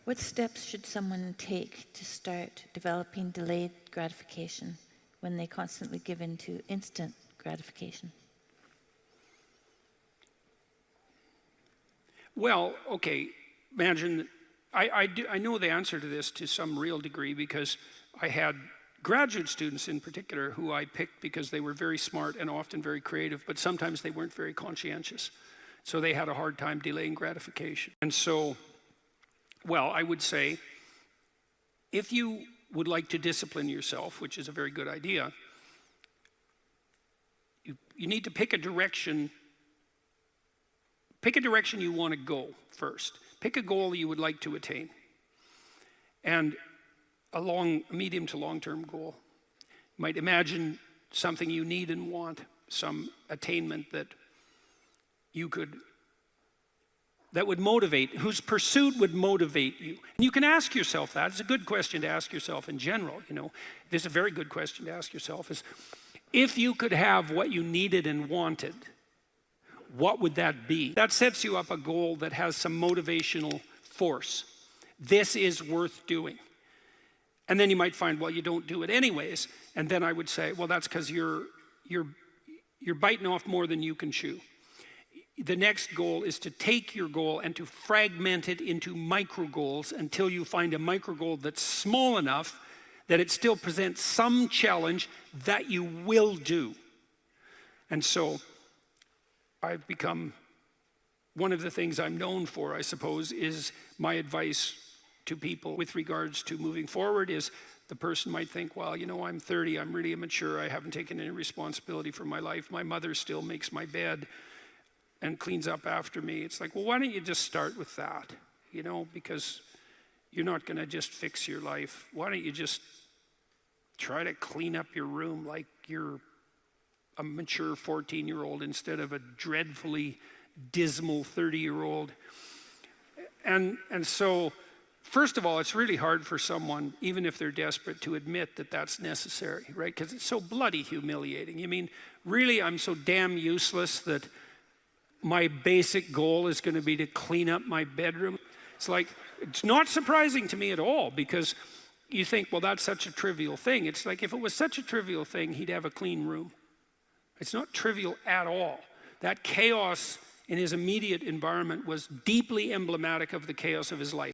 What steps should someone take to start developing delayed gratification when they constantly give in to instant gratification? Well, okay, imagine, I know the answer to this to some real degree because I had graduate students in particular who I picked because they were very smart and often very creative, but sometimes they weren't very conscientious. So they had a hard time delaying gratification. And so, well, I would say, if you would like to discipline yourself, which is a very good idea, you need to pick a direction. Pick a direction you want to go first. Pick a goal you would like to attain. And a medium to long-term goal. You might imagine something you need and want, some attainment that would motivate, whose pursuit would motivate you. And you can ask yourself that. It's a good question to ask yourself in general, you know. This is a very good question to ask yourself is, if you could have what you needed and wanted, what would that be? That sets you up a goal that has some motivational force. This is worth doing. And then you might find, well, you don't do it anyways. And then I would say, well, that's because you're biting off more than you can chew. The next goal is to take your goal and to fragment it into micro goals until you find a micro goal that's small enough that it still presents some challenge that you will do. And so I've become, one of the things I'm known for, I suppose, is my advice to people with regards to moving forward is the person might think, well, you know, I'm 30, I'm really immature, I haven't taken any responsibility for my life, my mother still makes my bed and cleans up after me. It's like, well, why don't you just start with that, you know, because you're not going to just fix your life. Why don't you just try to clean up your room like you're a mature 14-year-old instead of a dreadfully dismal 30-year-old. And so, first of all, it's really hard for someone, even if they're desperate, to admit that that's necessary, right? Because it's so bloody humiliating. You mean, really, I'm so damn useless that my basic goal is going to be to clean up my bedroom? It's like, it's not surprising to me at all, because you think, well, that's such a trivial thing. It's like, if it was such a trivial thing, he'd have a clean room. It's not trivial at all. That chaos in his immediate environment was deeply emblematic of the chaos of his life.